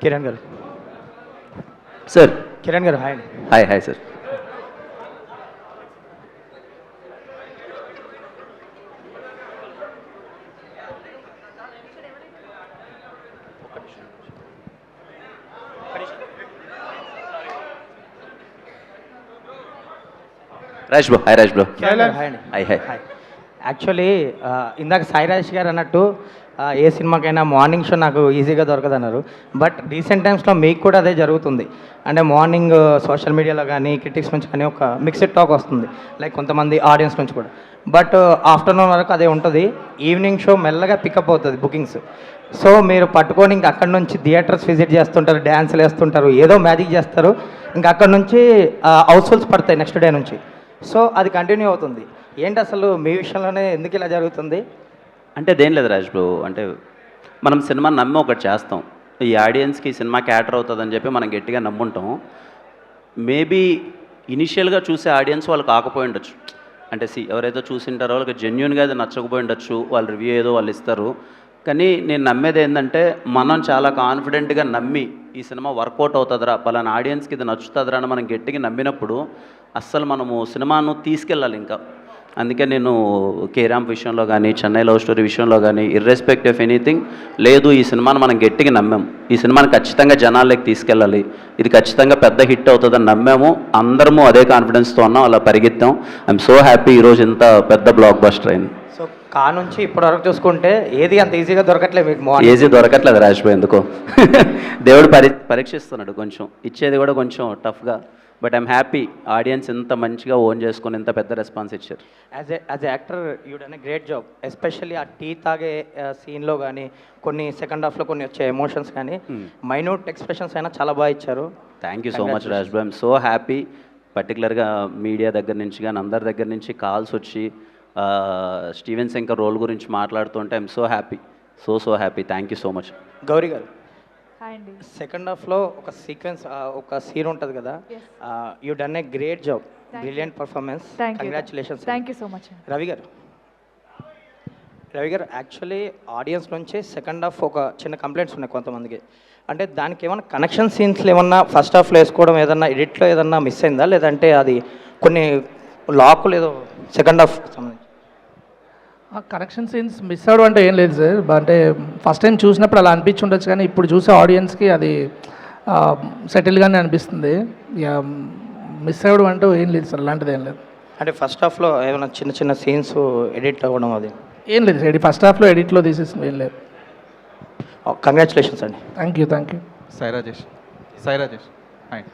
కిరణ్ గారు. సార్. కిరణ్ గారు హాయ్ అండి. Hi hi sir. Raj bro. Hi Raj bro. Kiran గారు హాయ్ అండి. Hi hi. హాయ్. యాక్చువల్లీ ఇందాక సాయిరాజ్ గారు అన్నట్టు ఏ సినిమాకైనా మార్నింగ్ షో నాకు ఈజీగా దొరకదన్నారు. బట్ రీసెంట్ టైమ్స్లో మీకు కూడా అదే జరుగుతుంది. అంటే మార్నింగ్ సోషల్ మీడియాలో కానీ క్రిటిక్స్ నుంచి కానీ ఒక మిక్స్డ్ టాక్ వస్తుంది, లైక్ కొంతమంది ఆడియన్స్ నుంచి కూడా. బట్ ఆఫ్టర్నూన్ వరకు అదే ఉంటుంది. ఈవినింగ్ షో మెల్లగా పికప్ అవుతుంది బుకింగ్స్. సో మీరు పట్టుకొని ఇంక అక్కడ నుంచి థియేటర్స్ విజిట్ చేస్తుంటారు, డ్యాన్స్లు వేస్తుంటారు, ఏదో మ్యాజిక్ చేస్తారు. ఇంకా అక్కడ నుంచి హౌస్ఫుల్స్ పడతాయి నెక్స్ట్ డే నుంచి. సో అది కంటిన్యూ అవుతుంది. ఏంటి అసలు మీ విషయంలోనే ఎందుకు ఇలా జరుగుతుంది? అంటే దేం లేదు రాజ్ బ్రో. అంటే మనం సినిమా నమ్మి ఒకటి చేస్తాం, ఈ ఆడియన్స్కి సినిమా క్యాటర్ అవుతుందని చెప్పి మనం గట్టిగా నమ్ముంటాం. మేబీ ఇనిషియల్గా చూసే ఆడియన్స్ వాళ్ళు కాకపోయి ఉండొచ్చు. అంటే ఎవరైతే చూసింటారో వాళ్ళకి జెన్యున్గా అది నచ్చకపోయి ఉండొచ్చు, వాళ్ళ రివ్యూ ఏదో వాళ్ళు ఇస్తారు. కానీ నేను నమ్మేది ఏంటంటే మనం చాలా కాన్ఫిడెంట్గా నమ్మి ఈ సినిమా వర్కౌట్ అవుతుందిరా, పలానా ఆడియన్స్కి ఇది నచ్చుతుందిరా అని మనం గట్టిగా నమ్మినప్పుడు అస్సలు మనము సినిమాను తీసుకెళ్ళాలి ఇంకా. అందుకే నేను కేరామ్ విషయంలో కానీ చెన్నై లవ్ స్టోరీ విషయంలో కానీ ఇర్రెస్పెక్ట్ ఆఫ్ ఎనీథింగ్ లేదు, ఈ సినిమాను మనం గట్టిగా నమ్మాము, ఈ సినిమాని ఖచ్చితంగా జనాల్లోకి తీసుకెళ్ళాలి, ఇది ఖచ్చితంగా పెద్ద హిట్ అవుతుందని నమ్మాము. అందరము అదే కాన్ఫిడెన్స్తో ఉన్నాం, అలా పరిగెత్తాం. ఐఎమ్ సో హ్యాపీ ఈరోజు ఇంత పెద్ద బ్లాక్ బస్టర్ అయింది. సో కా నుంచి ఇప్పటి వరకు చూసుకుంటే ఏది అంత ఈజీగా దొరకట్లేదు మీకు. ఈజీ దొరకట్లేదు రాజ్భాయ్, ఎందుకో దేవుడు పరీక్షిస్తున్నాడు, కొంచెం ఇచ్చేది కూడా కొంచెం టఫ్గా. బట్ ఐఎమ్ హ్యాపీ ఆడియన్స్ ఇంత మంచిగా ఓన్ చేసుకొని ఇంత పెద్ద రెస్పాన్స్ ఇచ్చారు. As a actor you done a great job. Especially ఆ టీ తాగే సీన్లో కానీ కొన్ని సెకండ్ హాఫ్లో కొన్ని వచ్చే ఎమోషన్స్ కానీ మైన్యూట్ ఎక్స్ప్రెషన్స్ అయినా చాలా బాగా ఇచ్చారు. Thank you so much Rajbhai. I'm so happy. పర్టికులర్గా మీడియా దగ్గర నుంచి కానీ అందరి దగ్గర నుంచి కాల్స్ వచ్చి స్టీవెన్ శంకర్ రోల్ గురించి మాట్లాడుతుంటే I'm so happy, so happy. Thank you so much. Gauri గారు, సెకండ్ హాఫ్లో ఒక సీక్వెన్స్ ఒక సీన్ ఉంటుంది కదా, you done a great job, brilliant performance, congratulations. Thank you so much. Ravi గారు యాక్చువల్లీ ఆడియన్స్ నుంచి సెకండ్ హాఫ్ ఒక చిన్న కంప్లైంట్స్ ఉన్నాయి కొంతమందికి. అంటే దానికి ఏమైనా కనెక్షన్ సీన్స్లో ఏమన్నా ఫస్ట్ హాఫ్లో వేసుకోవడం ఏదన్నా ఎడిట్లో ఏదన్నా మిస్ అయిందా, లేదంటే అది కొన్ని లాక్లు ఏదో సెకండ్ హాఫ్ సంబంధించి? కనెక్షన్ సీన్స్ మిస్ అవ్వడం అంటే ఏం లేదు సార్. అంటే ఫస్ట్ టైం చూసినప్పుడు అలా అనిపించి ఉండొచ్చు, కానీ ఇప్పుడు చూసే ఆడియన్స్కి అది సెటిల్గానే అనిపిస్తుంది. మిస్ అవ్వడం అంటూ ఏం లేదు సార్, అలాంటిది ఏం లేదు. అంటే ఫస్ట్ హాఫ్లో ఏమైనా చిన్న చిన్న సీన్స్ ఎడిట్ అవ్వడం అది ఏం లేదు సార్. ఫస్ట్ హాఫ్లో ఎడిట్లో తీసేసిన ఏం లేదు. కంగ్రాచులేషన్స్ అండి. Thank you. Sai Rajesh hi.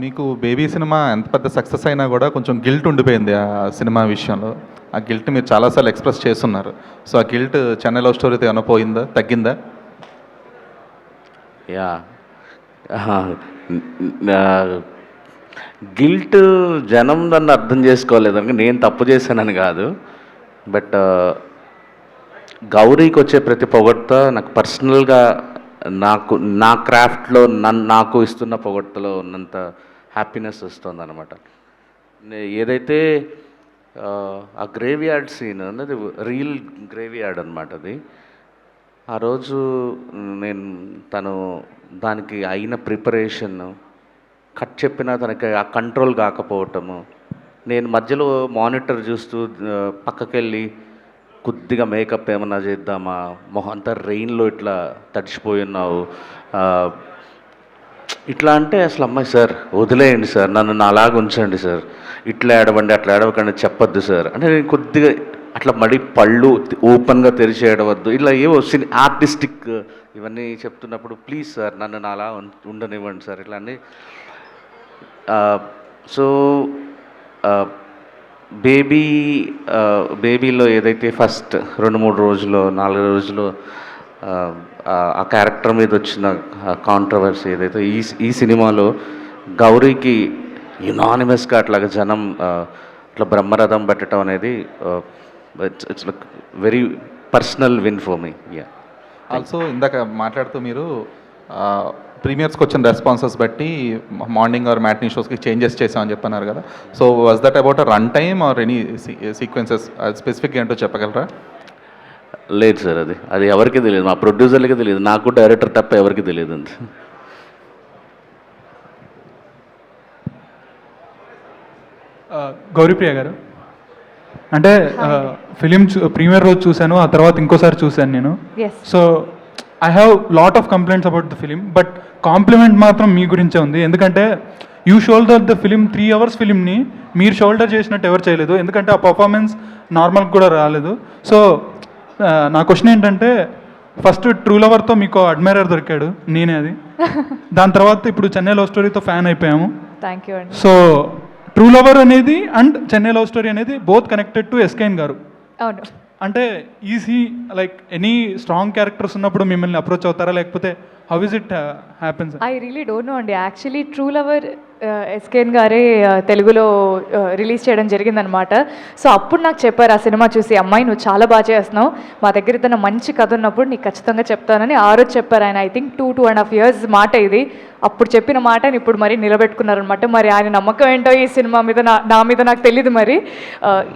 మీకు బేబీ సినిమా ఎంత పెద్ద సక్సెస్ అయినా కూడా కొంచెం గిల్ట్ ఉండిపోయింది ఆ సినిమా విషయంలో. ఆ గిల్ట్ మీరు చాలాసార్లు ఎక్స్ప్రెస్ చేస్తున్నారు. సో ఆ గిల్ట్ చెన్నై లవ్ స్టోరీతో ఏమైనా పోయిందా, తగ్గిందా? యా, గిల్ట్ జనం నన్ను అర్థం చేసుకోలేదని, నేను తప్పు చేశానని కాదు. బట్ గౌరీకి వచ్చే ప్రతి పొగడ్త నాకు పర్సనల్గా నా క్రాఫ్ట్లో నాకు ఇస్తున్న పొగడ్తలో ఉన్నంత హ్యాపీనెస్ వస్తుంది అనమాట. ఏదైతే ఆ గ్రేవ్ యార్డ్ సీన్ అన్నది రియల్ గ్రేవ్ యార్డ్ అనమాట. అది ఆ రోజు తను దానికి అయిన ప్రిపరేషన్, కట్ చెప్పినా తనకి ఆ కంట్రోల్ కాకపోవటము, నేను మధ్యలో మానిటర్ చూస్తూ పక్కకెళ్ళి కొద్దిగా మేకప్ ఏమన్నా చేద్దామా, మొహం అంతా రెయిన్లో ఇట్లా తడిచిపోయి ఉన్నావు ఇట్లా అంటే, అసలు అమ్మాయి సార్ వదిలేయండి సార్, నన్ను అలాగ ఉంచండి సార్, ఇట్లా ఏడవండి అట్లా ఏడవకండి చెప్పొద్దు సార్ అంటే, నేను కొద్దిగా అట్లా మడి పళ్ళు ఓపెన్గా తెరిచి ఏడవద్దు, ఇలా ఏవో ఆర్టిస్టిక్ ఇవన్నీ చెప్తున్నప్పుడు ప్లీజ్ సార్ నన్ను అలా ఉండనివ్వండి సార్ ఇట్లా అన్నీ. సో బేబీలో ఏదైతే ఫస్ట్ 2-3 రోజులు 4 రోజులు ఆ క్యారెక్టర్ మీద వచ్చిన కాంట్రవర్సీ ఏదైతే ఈ సినిమాలో గౌరీకి యునానిమస్గా అట్లాగా జనం అట్లా బ్రహ్మరథం పెట్టడం అనేది it's like very personal win for me. Yeah. Also ఇందాక మాట్లాడుతూ మీరు ప్రీమియర్స్కి వచ్చిన రెస్పాన్సెస్ బట్టి మార్నింగ్ ఆర్ మ్యాట్నీ షోస్కి చేంజెస్ చేసామని చెప్పన్నారు కదా. So was that about a run time or any sequences specific ఏంటో చెప్పగలరా? లేదు సార్, అది ఎవరికి తెలియదు, మా ప్రొడ్యూసర్లకి తెలియదు, నాకు డైరెక్టర్ తప్ప ఎవరికి తెలియదు అంతే. గౌరీప్రియ గారు, అంటే ఫిలిం ప్రీమియర్ రోజు చూశాను, ఆ తర్వాత ఇంకోసారి చూశాను నేను. So I have lot of complaints about the film, but compliment మాత్రం మీ గురించే ఉంది. ఎందుకంటే you shoulder the film, 3 hours ఫిలింని మీరు షోల్డర్ చేసినట్టు ఎవరు చేయలేదు, ఎందుకంటే ఆ పర్ఫార్మెన్స్ నార్మల్గా కూడా రాలేదు. సో నా క్వశ్చన్ ఏంటంటే, ఫస్ట్ ట్రూ లవర్తో మీకు అడ్మైరర్ దొరికాడు, నేనే అది. దాని తర్వాత ఇప్పుడు చెన్నై లవ్ స్టోరీతో ఫ్యాన్ అయిపోయాము. థ్యాంక్ యూ అండి. సో ట్రూ లవర్ అనేది అండ్ చెన్నై లవ్ స్టోరీ అనేది బోత్ కనెక్టెడ్ టు ఎస్కేఎన్ గారు. అవును. అంటే easy like any strong characters ఉన్నప్పుడు మిమ్మల్ని అప్రోచ్ అవుతారా, లేకపోతే how is it happens? I really don't know అండి. యాక్చువల్లీ ట్రూ లవర్ ఎస్కేఎన్ గారే తెలుగులో రిలీజ్ చేయడం జరిగిందనమాట. సో అప్పుడు నాకు చెప్పారు ఆ సినిమా చూసి, అమ్మాయి నువ్వు చాలా బాగా చేస్తున్నావు, మా దగ్గర ఏదైనా మంచి కథ ఉన్నప్పుడు నీకు ఖచ్చితంగా చెప్తానని ఆ రోజు చెప్పారు ఆయన. ఐ థింక్ 2.5 years మాట ఇది. అప్పుడు చెప్పిన మాటని ఇప్పుడు మరీ నిలబెట్టుకున్నారనమాట. మరి ఆయన నమ్మకం ఏంటో ఈ సినిమా మీద నా మీద నాకు తెలీదు. మరి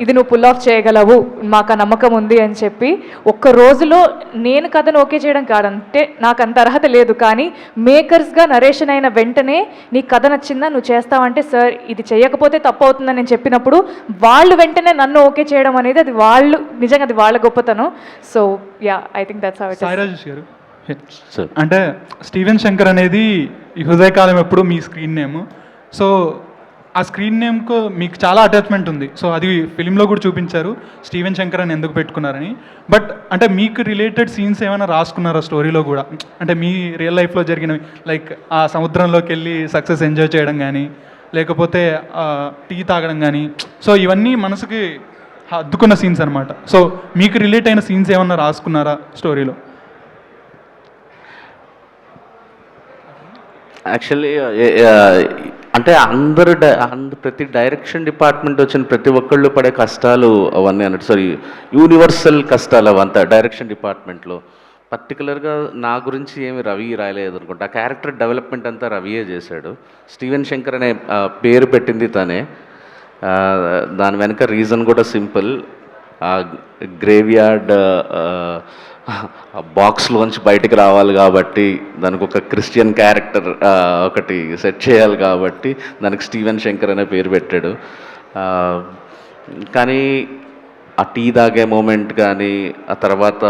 ఇది నువ్వు పుల్ ఆఫ్ చేయగలవు, మాకు ఆ నమ్మకం ఉంది అని చెప్పి ఒక్క రోజులో నేను కథను ఓకే చేయడం కాదంటే నాకు అంత అర్హత లేదు, కానీ మేకర్స్గా నరేషన్ అయిన వెంటనే నీ కథ నచ్చిందా నువ్వు చేస్తావంటే, సార్ ఇది చేయకపోతే తప్పు అవుతుందని నేను చెప్పినప్పుడు వాళ్ళు వెంటనే నన్ను ఓకే చేయడం అనేది అది వాళ్ళు నిజంగా అది వాళ్ళ గొప్పతనం. So yeah, I think that's how it is. Sai Rajesh గారు, అంటే స్టీవెన్ శంకర్ అనేది ఈ హృదయకాలం ఎప్పుడు మీ స్క్రీన్ నేమ్. సో ఆ స్క్రీన్ నేమ్కు మీకు చాలా అటాచ్మెంట్ ఉంది. సో అది ఫిలింలో కూడా చూపించారు, స్టీవెన్ శంకర్ అని ఎందుకు పెట్టుకున్నారని. బట్ అంటే మీకు రిలేటెడ్ సీన్స్ ఏమైనా రాసుకున్నారా స్టోరీలో కూడా, అంటే మీ రియల్ లైఫ్లో జరిగినవి, లైక్ ఆ సముద్రంలోకి వెళ్ళి సక్సెస్ ఎంజాయ్ చేయడం కానీ, లేకపోతే టీ తాగడం కానీ. సో ఇవన్నీ మనసుకి హత్తుకున్న సీన్స్ అనమాట. సో మీకు రిలేట్ అయిన సీన్స్ ఏమన్నా రాసుకున్నారా స్టోరీలో? యాక్చువల్లీ అంటే ప్రతి డైరెక్షన్ డిపార్ట్మెంట్ వచ్చిన ప్రతి ఒక్కళ్ళు పడే కష్టాలు అవన్నీ అన్నట్టు, సారీ యూనివర్సల్ కష్టాలు అవంతా డైరెక్షన్ డిపార్ట్మెంట్లో. పర్టికులర్గా నా గురించి ఏమి రవి రాయలేదు అనుకుంటా, ఆ క్యారెక్టర్ డెవలప్మెంట్ అంతా రవియే చేశాడు. స్టీవెన్ శంకర్ అనే పేరు పెట్టింది తనే. దాని వెనక రీజన్ కూడా సింపుల్, గ్రేవ్యార్డ్ బాక్స్లోంచి బయటికి రావాలి కాబట్టి, దానికి ఒక క్రిస్టియన్ క్యారెక్టర్ ఒకటి సెట్ చేయాలి కాబట్టి దానికి స్టీవెన్ శంకర్ అనే పేరు పెట్టాడు. కానీ ఆ టీ తాగే మూమెంట్ కానీ, ఆ తర్వాత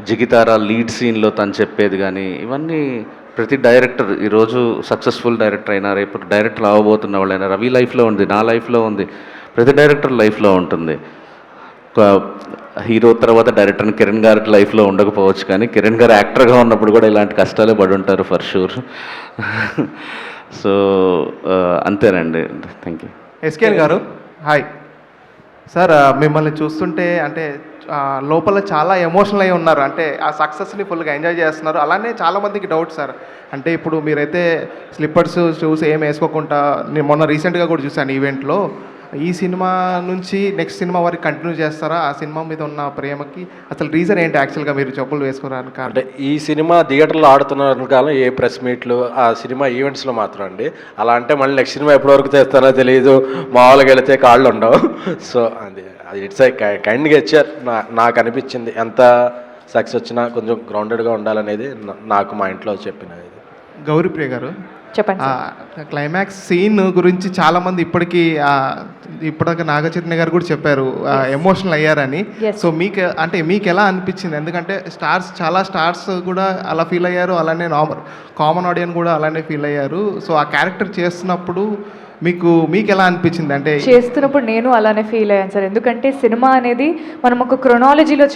జిగితారా లీడ్ సీన్లో తను చెప్పేది కానీ, ఇవన్నీ ప్రతి డైరెక్టర్ ఈరోజు సక్సెస్ఫుల్ డైరెక్టర్ అయినా, రేపు డైరెక్టర్ అవ్వబోతున్న వాళ్ళైనా, రవి లైఫ్లో ఉంది, నా లైఫ్లో ఉంది, ప్రతి డైరెక్టర్ లైఫ్లో ఉంటుంది. హీరో తర్వాత డైరెక్టర్ కిరణ్ గారి లైఫ్లో ఉండకపోవచ్చు, కానీ కిరణ్ గారు యాక్టర్గా ఉన్నప్పుడు కూడా ఇలాంటి కష్టాలే పడి ఉంటారు ఫర్ షూర్. సో అంతేనండి. Thank you. ఎస్కేఎన్ గారు, హాయ్ సార్. మిమ్మల్ని చూస్తుంటే అంటే లోపల చాలా ఎమోషనల్ అయి ఉన్నారు, అంటే ఆ సక్సెస్ని ఫుల్గా ఎంజాయ్ చేస్తున్నారు. అలానే చాలామందికి డౌట్ సార్, అంటే ఇప్పుడు మీరైతే స్లిప్పర్స్ షూస్ ఏం వేసుకోకుండా, నేను మొన్న రీసెంట్గా కూడా చూశాను ఈవెంట్లో, ఈ సినిమా నుంచి నెక్స్ట్ సినిమా వరకు కంటిన్యూ చేస్తారా? ఆ సినిమా మీద ఉన్న ప్రేమకి అసలు రీజన్ ఏంటి యాక్చువల్గా మీరు చెప్పులు వేసుకోవడానికి? అంటే ఈ సినిమా థియేటర్లో ఆడుతున్న కాలం ఏ ప్రెస్ మీట్లు, ఆ సినిమా ఈవెంట్స్లో మాత్రం అండి. అలా అంటే మళ్ళీ నెక్స్ట్ సినిమా ఎప్పటి వరకు చేస్తానో తెలియదు, మామూలుగా వెళితే కాళ్ళు ఉండవు. సో అది ఇట్స్ కైండ్గా ఇచ్చారు. నాకు అనిపించింది ఎంత సక్సెస్ వచ్చినా కొంచెం గ్రౌండెడ్గా ఉండాలనేది నాకు మా ఇంట్లో చెప్పినది. గౌరీప్రియ గారు, చెప్పండి. క్లైమాక్స్ సీన్ గురించి చాలామంది ఇప్పటిదాకా నాగచైతన్య గారు కూడా చెప్పారు ఎమోషనల్ అయ్యారని. సో మీకు ఎలా అనిపించింది? ఎందుకంటే చాలా స్టార్స్ కూడా అలా ఫీల్ అయ్యారు, అలానే కామన్ ఆడియన్స్ కూడా అలానే ఫీల్ అయ్యారు. సో ఆ క్యారెక్టర్ చేస్తున్నప్పుడు మీకు ఎలా అనిపించింది? అంటే చేస్తున్నప్పుడు నేను అలానే ఫీల్ అయ్యాను సార్. ఎందుకంటే సినిమా అనేది మనం ఒక క్రొనాలజీలో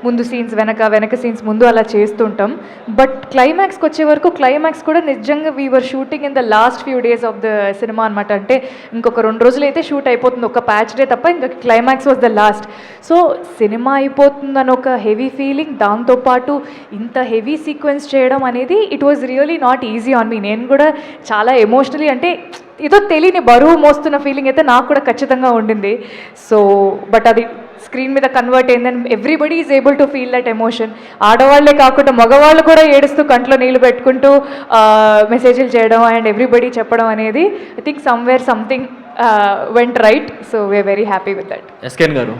ముందు సీన్స్ వెనక సీన్స్ ముందు అలా చేస్తుంటాం. బట్ క్లైమాక్స్కి వచ్చే వరకు క్లైమాక్స్ కూడా నిజంగా we were shooting in the last few days of the cinema అనమాట. అంటే ఇంకొక 2 రోజులు అయితే షూట్ అయిపోతుంది, ఒక ప్యాచ్ డే తప్ప, ఇంకా climax was the last. So cinema అయిపోతుందని ఒక హెవీ ఫీలింగ్, దాంతోపాటు ఇంత హెవీ సీక్వెన్స్ చేయడం అనేది it was really not easy on me. నేను కూడా చాలా ఎమోషనలీ, అంటే ఏదో తెలియని బరువు మోస్తున్న ఫీలింగ్ అయితే నాకు కూడా ఖచ్చితంగా ఉండింది. సో బట్ అది స్క్రీన్ మీద కన్వర్ట్ అయిందని everybody is able to feel that emotion. ఆడవాళ్లే కాకుండా మగవాళ్ళు కూడా ఏడుస్తూ కంట్లో నీళ్ళు పెట్టుకుంటూ మెసేజ్లు చేయడం అండ్ ఎవ్రీబడి చెప్పడం అనేది I think somewhere something went right. So we're very happy with that. SKN garu,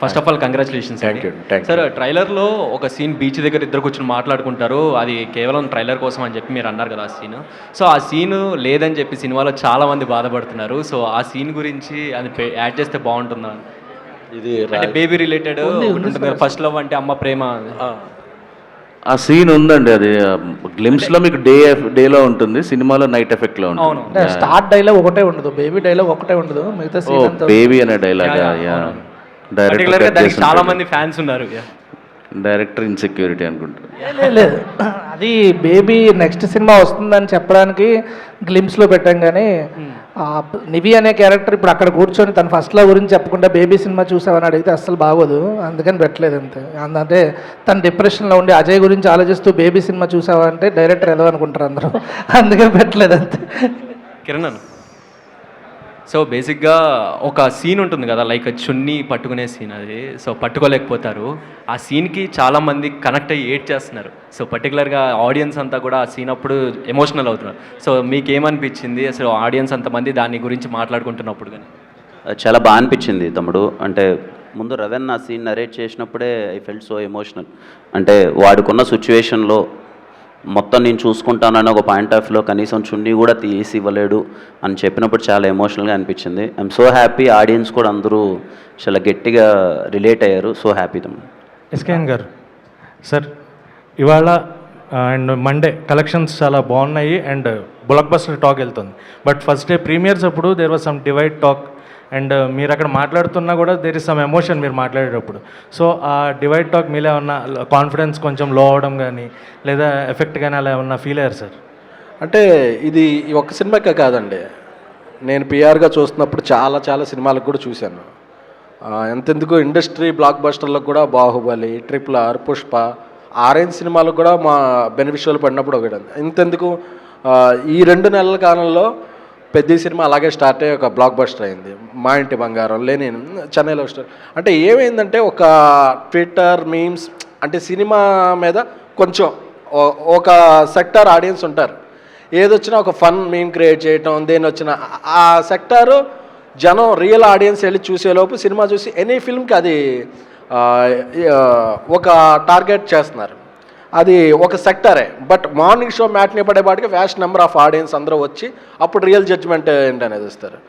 first of all congratulations. Thank you. Thank you. Sir, ట్రైలర్లో ఒక సీన్ బీచ్ దగ్గర ఇద్దరు కూర్చొని మాట్లాడుకుంటారు, అది కేవలం ట్రైలర్ కోసం అని చెప్పి మీరు అన్నారు కదా ఆ సీన్. సో ఆ సీన్ లేదని చెప్పి సినిమాలో చాలా మంది బాధపడుతున్నారు. సో ఆ సీన్ గురించి అది యాడ్ చేస్తే బాగుంటుందా? ఇది అంటే బేబీ రిలేటెడ్ ఉంటుంది కదా, ఫస్ట్ లవ్ అంటే అమ్మ ప్రేమ. ఆ సీన్ ఉందండి, అది గ్లిమ్స్లో మీకు డేలో ఉంటుంది, సినిమాలో నైట్ ఎఫెక్ట్లో అవును. ఉంటుంది. అంటే స్టార్ట్ డైలాగ్ ఒకటే ఉండదు, బేబీ డైలాగ్ ఒకటే ఉండదు, మిగతా ఓ సీన్ అంతా బేబీ అనే డైలాగ్. పర్టికులర్గా దానికి చాలా మంది ఫ్యాన్స్ ఉన్నారు. డైరెక్టర్ ఇన్సెక్యూరిటీ అనుకుంటా. లేదు, అది బేబీ నెక్స్ట్ సినిమా వస్తుందని చెప్పడానికి గ్లిమ్స్లో పెట్టాం. కానీ నివి అనే క్యారెక్టర్ ఇప్పుడు అక్కడ కూర్చొని తన ఫస్ట్ లవ్ గురించి చెప్పకుండా బేబీ సినిమా చూసావని అడిగితే అస్సలు బాగోదు, అందుకని పెట్టలేదు అంతే. అంటే తన డిప్రెషన్లో ఉండి అజయ్ గురించి ఆలోచిస్తూ బేబీ సినిమా చూసావా అంటే డైరెక్టర్ ఏదో అనుకుంటారు అందరూ, అందుకని పెట్టలేదు అంతే. కిరణ్, సో బేసిక్గా ఒక సీన్ ఉంటుంది కదా, లైక్ చున్నీ పట్టుకునే సీన్, అది సో పట్టుకోలేకపోతారు. ఆ సీన్కి చాలామంది కనెక్ట్ అయ్యి ఏడ్ చేస్తున్నారు. సో పర్టికులర్గా ఆడియన్స్ అంతా కూడా ఆ సీన్ అప్పుడు ఎమోషనల్ అవుతున్నారు. సో మీకేమనిపించింది అసలు ఆడియన్స్ అంతమంది దాని గురించి మాట్లాడుకుంటున్నప్పుడు? కానీ చాలా బాగా అనిపించింది తమ్ముడు. అంటే ముందు రవెన్ ఆ సీన్ నరేట్ చేసినప్పుడే ఐ ఫెల్ట్ సో ఎమోషనల్. అంటే వాడుకున్న సిచ్యువేషన్లో మొత్తం నేను చూసుకుంటానని ఒక పాయింట్ ఆఫ్ వ్యూలో కనీసం చున్నీ కూడా తీసి ఇవ్వలేడు అని చెప్పినప్పుడు చాలా ఎమోషనల్గా అనిపించింది. ఐఎమ్ సో హ్యాపీ, ఆడియన్స్ కూడా అందరూ చాలా గట్టిగా రిలేట్ అయ్యారు. సో హ్యాపీ తమ్ముడు. ఎస్కేఎన్ గారు సార్, ఇవాళ అండ్ మండే కలెక్షన్స్ చాలా బాగున్నాయి అండ్ బ్లాక్ బస్టర్ టాక్ వెళ్తుంది. బట్ ఫస్ట్ డే ప్రీమియర్స్ అప్పుడు there was some divide talk and మీరు అక్కడ మాట్లాడుతున్నా కూడా దేర్ ఇస్ సమ్ ఎమోషన్ మీరు మాట్లాడేటప్పుడు. సో ఆ డివైడ్ టాక్ మీలో ఏమన్నా కాన్ఫిడెన్స్ కొంచెం లో అవడం కానీ లేదా ఎఫెక్ట్ కానీ అలా ఏమన్నా ఫీల్ అయ్యారు సార్? అంటే ఇది ఈ ఒక్క సినిమాకే కాదండి, నేను పిఆర్గా చూస్తున్నప్పుడు చాలా చాలా సినిమాలకు కూడా చూశాను. ఎంతెందుకు ఇండస్ట్రీ బ్లాక్ బస్టర్లకు కూడా బాహుబలి, RRR, పుష్ప, ఆరెంజ్ సినిమాలకు కూడా మా బెనిఫిషియల్ పడినప్పుడు ఒకటి. ఇంతెందుకు ఈ 2 నెలల కాలంలో పెద్ద సినిమా అలాగే స్టార్ట్ అయ్యి ఒక బ్లాక్ బస్టర్ అయింది, మా ఇంటి బంగారం, లెనిన్, చెన్నైలో స్టార్. అంటే ఏమైందంటే ఒక ట్విట్టర్ మీమ్స్ అంటే సినిమా మీద కొంచెం ఒక సెక్టార్ ఆడియన్స్ ఉంటారు, ఏదొచ్చినా ఒక ఫన్ మీమ్ క్రియేట్ చేయటం, దేని వచ్చినా ఆ సెక్టారు జనం రియల్ ఆడియన్స్ వెళ్ళి చూసేలోపు సినిమా చూసి ఎనీ ఫిల్మ్కి అది ఒక టార్గెట్ చేస్తున్నారు. అది ఒక సెక్టరే. బట్ మార్నింగ్ షో మ్యాట్ని పడేపాటికి వ్యాస్ట్ నెంబర్ ఆఫ్ ఆడియన్స్ అందరూ వచ్చి అప్పుడు రియల్ జడ్జ్మెంట్ ఏంటి అనేది ఇస్తారు.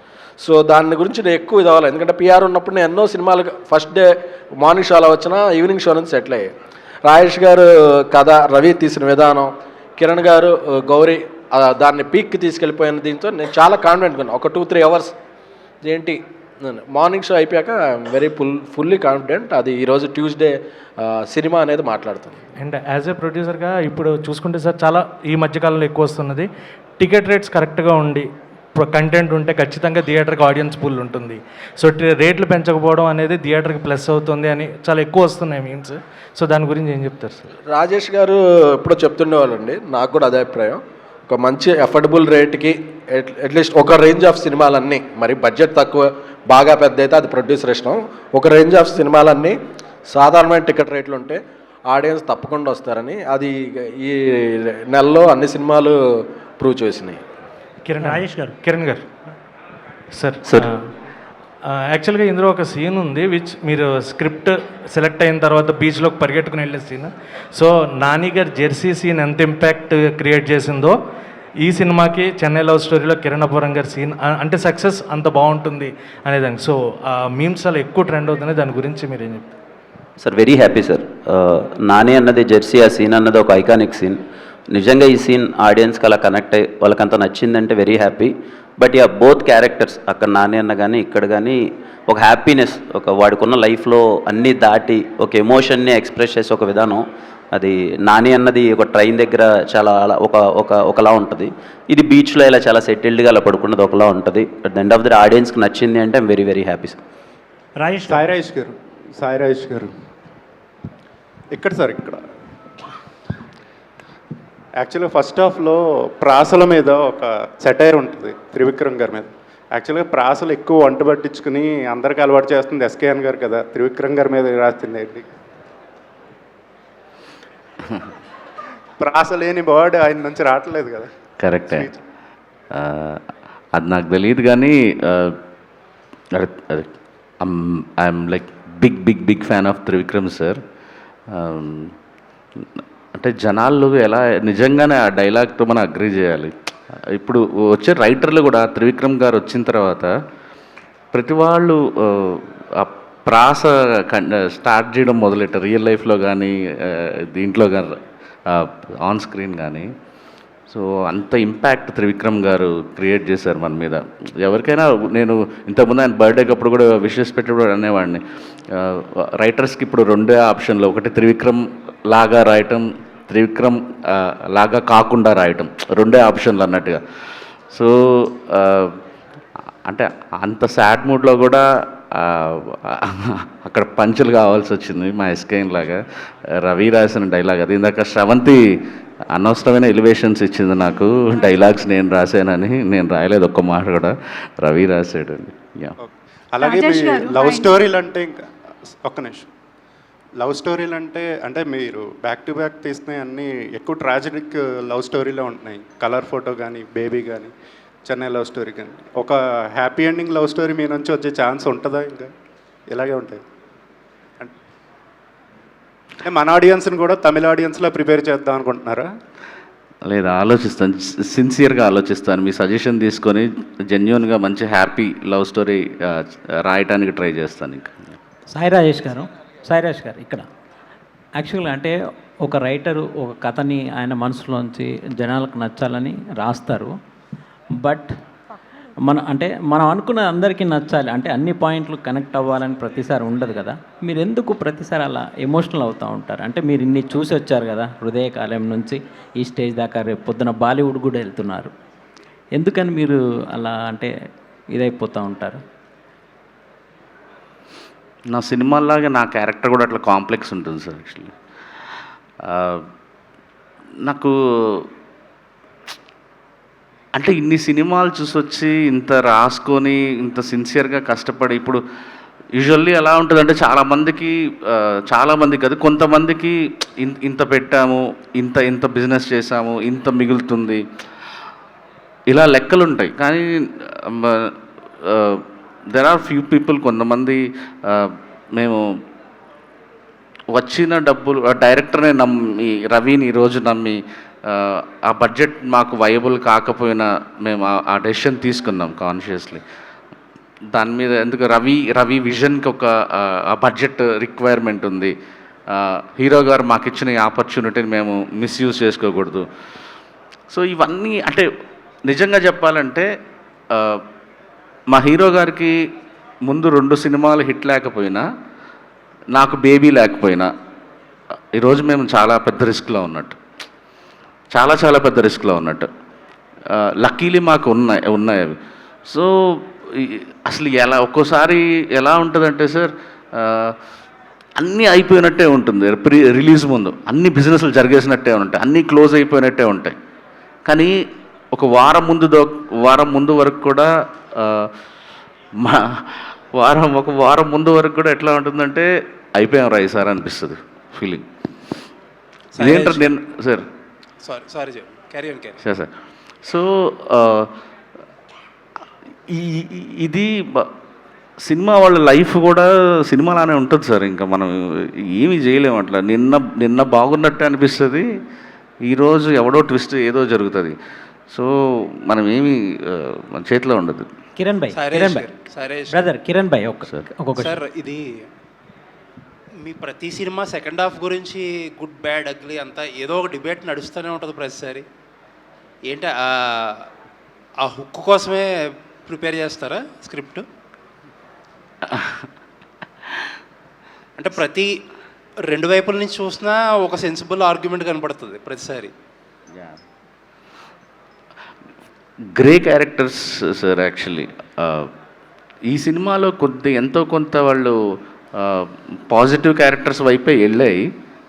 సో దాని గురించి నేను ఎక్కువ ఇది అవ్వాలి, ఎందుకంటే పిఆర్ ఉన్నప్పుడు నేను ఎన్నో సినిమాలకు ఫస్ట్ డే మార్నింగ్ షోలో వచ్చిన ఈవినింగ్ షో నుంచి సెటిల్ అయ్యాయి. రాజేష్ గారు కథ, రవి తీసిన విధానం, కిరణ్ గారు గౌరీ దాన్ని పీక్కి తీసుకెళ్ళిపోయిన దీంతో నేను చాలా కాన్ఫిడెంట్గా ఉన్నాను. ఒక 2-3 అవర్స్ ఏంటి మార్నింగ్ షో అయిపోయాక వెరీ ఫుల్లీ కాన్ఫిడెంట్. అది ఈరోజు ట్యూస్డే సినిమా అనేది మాట్లాడుతుంది. అండ్ యాజ్ ఏ ప్రొడ్యూసర్గా ఇప్పుడు చూసుకుంటే సార్ చాలా ఈ మధ్యకాలంలో ఎక్కువ వస్తున్నది, టికెట్ రేట్స్ కరెక్ట్గా ఉండి కంటెంట్ ఉంటే ఖచ్చితంగా థియేటర్కి ఆడియన్స్ పూల్ ఉంటుంది. సో రేట్లు పెంచకపోవడం అనేది థియేటర్కి ప్లస్ అవుతుంది అని చాలా ఎక్కువ వస్తున్నాయి మీన్స్. సో దాని గురించి ఏం చెప్తారు సార్? రాజేష్ గారు ఎప్పుడో చెప్తుండేవాళ్ళండి, నాకు కూడా అదే అభిప్రాయం. ఒక మంచి అఫోర్డబుల్ రేట్కి అట్లీస్ట్ ఒక రేంజ్ ఆఫ్ సినిమాలన్నీ, మరి బడ్జెట్ తక్కువ బాగా పెద్ద అయితే అది ప్రొడ్యూసర్ ఇష్టం, ఒక రేంజ్ ఆఫ్ సినిమాలన్నీ సాధారణమైన టికెట్ రేట్లు ఉంటే ఆడియన్స్ తప్పకుండా వస్తారని అది ఈ నెలలో అన్ని సినిమాలు ప్రూవ్ చేసినాయి. కిరణ్ గారు సార్, యాక్చువల్గా ఇందులో ఒక సీన్ ఉంది విచ్ మీరు స్క్రిప్ట్ సెలెక్ట్ అయిన తర్వాత బీచ్లోకి పరిగెట్టుకుని వెళ్ళే సీన్. సో నాని గారు జెర్సీ సీన్ ఎంత ఇంపాక్ట్ క్రియేట్ చేసిందో ఈ సినిమాకి చెన్నై లవ్ స్టోరీలో కిరణపురం గారి సీన్ అంటే సక్సెస్ అంత బాగుంటుంది అనేదానికి. సో మీమ్స్ చాలా ఎక్కువ ట్రెండ్ అవుతుంది, దాని గురించి మీరు ఏం చెప్తారు? Sir very happy sir. Nani అన్నది జెర్సీ ఆ సీన్ అన్నది ఒక ఐకానిక్ సీన్. నిజంగా ఈ సీన్ ఆడియన్స్కి అలా కనెక్ట్ అయ్యి వాళ్ళకంత నచ్చిందంటే very happy. But yeah both characters అక్కడ నాని అన్న కానీ ఇక్కడ కానీ ఒక హ్యాపీనెస్, ఒక వాడుకున్న లైఫ్లో అన్నీ దాటి ఒక ఎమోషన్ని ఎక్స్ప్రెస్ చేసే ఒక విధానం, అది నాని అన్నది ఒక ట్రైన్ దగ్గర చాలా ఒకలా ఉంటుంది, ఇది బీచ్లో ఇలా చాలా సెటిల్డ్గా అలా పడుకున్నది ఒకలా ఉంటుంది. At the end of the ఆడియన్స్కి నచ్చింది అంటే I'm very very happy sir. Sai Rajesh గారు ఇక్కడ సార్, ఇక్కడ యాక్చువల్గా ఫస్ట్ హాఫ్లో ప్రాసల మీద ఒక సెటైర్ ఉంటుంది త్రివిక్రమ్ గారి మీద. యాక్చువల్గా ప్రాసలు ఎక్కువ వంట పట్టించుకుని అందరికీ అలవాటు చేస్తుంది ఎస్కేఎన్ గారు కదా, త్రివిక్రమ్ గారి మీద రాస్తుంది ఏంటి? ప్రాస లేని వర్డ్ ఆయన నుంచి రావట్లేదు కదా. కరెక్టే, అది నాకు తెలియదు కానీ I'm like big fan of Trivikram sir. అంటే జనాలు ఎలా నిజంగానే ఆ డైలాగ్తో మనం అగ్రీ చేయాలి. ఇప్పుడు వచ్చే రైటర్లు కూడా త్రివిక్రమ్ గారు వచ్చిన తర్వాత ప్రతి వాళ్ళు ఆ ప్రాస స్టార్ట్ చేయడం మొదలెట్టారు, రియల్ లైఫ్లో కానీ దీంట్లో కానీ ఆన్ స్క్రీన్ కానీ. సో అంత ఇంపాక్ట్ త్రివిక్రమ్ గారు క్రియేట్ చేశారు మన మీద. ఎవరికైనా నేను ఇంతకుముందు ఆయన బర్త్డేకి అప్పుడు కూడా విషెస్ పెట్టినప్పుడు అనేవాడిని, రైటర్స్కి ఇప్పుడు రెండే ఆప్షన్లు, ఒకటి త్రివిక్రమ్ లాగా రాయటం, త్రివిక్రమ్ లాగా కాకుండా రాయటం, రెండే ఆప్షన్లు అన్నట్టుగా. సో అంటే అంత సాడ్ మూడ్లో కూడా అక్కడ పంచులు కావాల్సి వచ్చింది మా ఎస్కేఎన్ లాగా. రవి రాసిన డైలాగ్ అది. ఇందాక శ్రవంతి అనవసరమైన ఎలివేషన్స్ ఇచ్చింది నాకు, డైలాగ్స్ నేను రాశానని. నేను రాయలేదు ఒక్క మాట కూడా, రవి రాశాడు. అలాగే లవ్ స్టోరీలు అంటే ఇంకా ఒక్క నిమిషం, లవ్ స్టోరీలు అంటే మీరు బ్యాక్ టు బ్యాక్ తీసినవి అన్నీ ఎక్కువ ట్రాజెడిక్ లవ్ స్టోరీలో ఉంటున్నాయి. కలర్ ఫోటో కానీ, బేబీ కానీ, చెన్నై లవ్ స్టోరీ కానీ. ఒక హ్యాపీ ఎండింగ్ లవ్ స్టోరీ మీ నుంచి వచ్చే ఛాన్స్ ఉంటుందా? ఇంకా ఇలాగే ఉంటాయి అంటే మన ఆడియన్స్ని కూడా తమిళ ఆడియన్స్లో ప్రిపేర్ చేద్దాం అనుకుంటున్నారా? లేదు, ఆలోచిస్తాను, సిన్సియర్గా ఆలోచిస్తాను. మీ సజెషన్ తీసుకొని జెన్యున్గా మంచి హ్యాపీ లవ్ స్టోరీ రాయటానికి ట్రై చేస్తాను. ఇంకా సాయి రాజేష్ గారు ఇక్కడ యాక్చువల్గా అంటే ఒక రైటరు ఒక కథని ఆయన మనసులోంచి జనాలకు నచ్చాలని రాస్తారు. బట్ మనం అనుకున్న అందరికీ నచ్చాలి అంటే అన్ని పాయింట్లు కనెక్ట్ అవ్వాలని ప్రతిసారి ఉండదు కదా. మీరు ఎందుకు ప్రతిసారి అలా ఎమోషనల్ అవుతూ ఉంటారు? అంటే మీరు ఇన్ని చూసి వచ్చారు కదా, హృదయకాలం నుంచి ఈ స్టేజ్ దాకా, రేపు పొద్దున బాలీవుడ్ కూడా వెళ్తున్నారు. ఎందుకని మీరు అలా అంటే ఇదైపోతూ ఉంటారు? నా సినిమాల్లాగా నా క్యారెక్టర్ కూడా అట్లా కాంప్లెక్స్ ఉంటుంది సార్. యాక్చువల్లీ నాకు అంటే ఇన్ని సినిమాలు చూసి వచ్చి ఇంత రాసుకొని ఇంత సిన్సియర్గా కష్టపడి, ఇప్పుడు యూజువల్లీ ఎలా ఉంటుందంటే చాలామందికి కాదు, కొంతమందికి ఇంత పెట్టాము, ఇంత బిజినెస్ చేసాము, ఇంత మిగులుతుంది, ఇలా లెక్కలు ఉంటాయి. కానీ దెర్ ఆర్ ఫ్యూ పీపుల్, కొంతమంది మేము వచ్చిన డబ్బులు డైరెక్టర్నే నమ్మి, రవిని ఈరోజు నమ్మి, ఆ బడ్జెట్ మాకు వైయబుల్ కాకపోయినా మేము ఆ డెసిషన్ తీసుకున్నాం కాన్షియస్లీ. దాని మీద ఎందుకు రవి విజన్కి ఒక ఆ బడ్జెట్ రిక్వైర్మెంట్ ఉంది. హీరో గారు మాకు ఇచ్చిన ఈ ఆపర్చునిటీని మేము మిస్యూజ్ చేసుకోకూడదు. సో ఇవన్నీ అంటే నిజంగా చెప్పాలంటే మా హీరో గారికి ముందు 2 సినిమాలు హిట్ లేకపోయినా, నాకు బేబీ లేకపోయినా, ఈరోజు మేము చాలా పెద్ద రిస్క్లో ఉన్నట్టు, చాలా పెద్ద రిస్క్లో ఉన్నట్టు. లక్కీలీ మాకు ఉన్నాయి అవి. సో అసలు ఒక్కోసారి ఎలా ఉంటుందంటే సార్, అన్నీ అయిపోయినట్టే ఉంటుంది. రిలీజ్ ముందు అన్ని బిజినెస్లు జరిగేసినట్టే ఉంటాయి, అన్నీ క్లోజ్ అయిపోయినట్టే ఉంటాయి. కానీ ఒక వారం ముందు వరకు కూడా ఒక వారం ముందు వరకు కూడా ఎట్లా ఉంటుందంటే అయిపోయాం రా ఈసారి అనిపిస్తుంది ఫీలింగ్. ఇదేంటారు నేను సార్ సార్ సో ఇది సినిమా వాళ్ళ లైఫ్ కూడా సినిమాలానే ఉంటుంది సార్. ఇంకా మనం ఏమీ చేయలేము. అట్లా నిన్న బాగున్నట్టే అనిపిస్తుంది, ఈరోజు ఎవడో ట్విస్ట్ ఏదో జరుగుతుంది. సో మనం ఏమి మన చేతిలో ఉండదు. కిరణ్ భాయ్ ఒక్కొక్క సార్, ఇది మీ ప్రతి సినిమా సెకండ్ హాఫ్ గురించి గుడ్ బ్యాడ్ అగ్లీ అంతా ఏదో ఒక డిబేట్ నడుస్తూనే ఉంటుంది ప్రతిసారి. ఏంటి ఆ హుక్ కోసమే ప్రిపేర్ చేస్తారా స్క్రిప్ట్? అంటే ప్రతి 2 వైపుల నుంచి చూసినా ఒక సెన్సిబుల్ ఆర్గ్యుమెంట్ కనపడుతుంది ప్రతిసారి. Grey characters sir. యాక్చువల్లీ ఈ సినిమాలో ఎంతో కొంత వాళ్ళు పాజిటివ్ క్యారెక్టర్స్ వైపే వెళ్ళాయి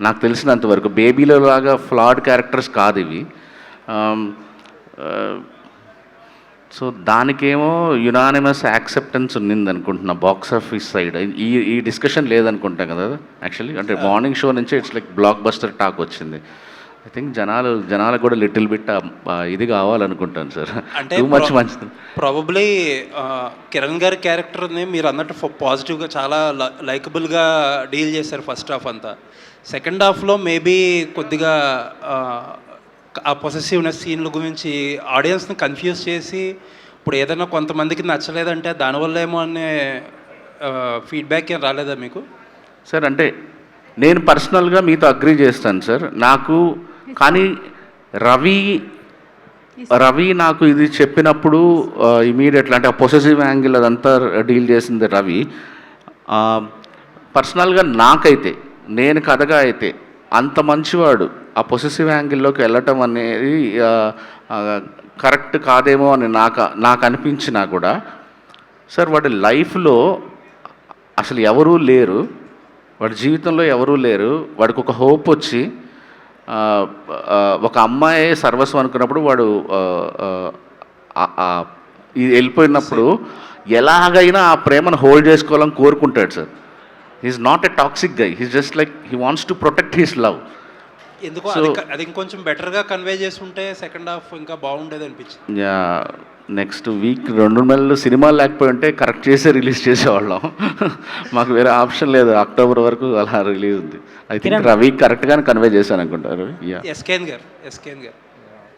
నాకు తెలిసినంతవరకు. బేబీలో లాగా ఫ్లాడ్ క్యారెక్టర్స్ కాదు ఇవి. సో దానికేమో యునానిమస్ యాక్సెప్టెన్స్ ఉన్నింది అనుకుంటున్నా బాక్స్ ఆఫీస్ సైడ్. ఈ డిస్కషన్ లేదనుకుంటాం కదా యాక్చువల్లీ. అంటే మార్నింగ్ షో నుంచి it's like block buster talk వచ్చింది. ఐ థింక్ జనాలకు కూడా లిటిల్ బిట్ ఇది కావాలనుకుంటాను సార్. అంటే టూ మచ్ మంచిది. ప్రాబబ్లీ కిరణ్ గారి క్యారెక్టర్ని మీరు అన్నట్టు పాజిటివ్గా చాలా లైకబుల్గా డీల్ చేశారు ఫస్ట్ హాఫ్ అంతా. సెకండ్ హాఫ్లో మేబీ కొద్దిగా ఆ పొసెసివ్నెస్ సీన్ల గురించి ఆడియన్స్ని కన్ఫ్యూజ్ చేసి ఇప్పుడు ఏదైనా కొంతమందికి నచ్చలేదంటే దానివల్ల ఏమో అనే ఫీడ్బ్యాక్ ఏం రాలేదా మీకు? సార్ అంటే నేను పర్సనల్గా మీతో అగ్రీ చేస్తాను సార్. నాకు కానీ రవి నాకు ఇది చెప్పినప్పుడు ఇమీడియట్లీ అంటే ఆ పొసెసివ్ యాంగిల్ అదంతా డీల్ చేసింది రవి. పర్సనల్గా నాకైతే నేను కథగా అయితే అంత మంచివాడు ఆ పొసెసివ్ యాంగిల్లోకి వెళ్ళటం అనేది కరెక్ట్ కాదేమో అని నాకు అనిపించినా కూడా సార్ వాడి లైఫ్లో అసలు ఎవరూ లేరు, వాడి జీవితంలో ఎవరూ లేరు. వాడికి ఒక హోప్ వచ్చి ఒక అమ్మాయి సర్వస్వం అనుకున్నప్పుడు వాడు వెళ్ళిపోయినప్పుడు ఎలాగైనా ఆ ప్రేమను హోల్డ్ చేసుకోవాలని కోరుకుంటాడు sir. He's not a toxic guy, he's just like he wants to protect his love. ఎందుకో అది ఇంకొంచెం బెటర్గా కన్వే చేస్తుంటే సెకండ్ హాఫ్ ఇంకా బాగుండేది అనిపించింది. నెక్స్ట్ వీక్ 2 నెలలు సినిమా లేకపోయి ఉంటే కరెక్ట్ చేసే రిలీజ్ చేసేవాళ్ళం. మాకు వేరే ఆప్షన్ లేదు. అక్టోబర్ వరకు అలా రిలీజ్ ఉంది. ఐ థింక్ రవి కరెక్ట్గానే కన్వే చేశాను అనుకుంటారు. ఎస్కేన్ గారు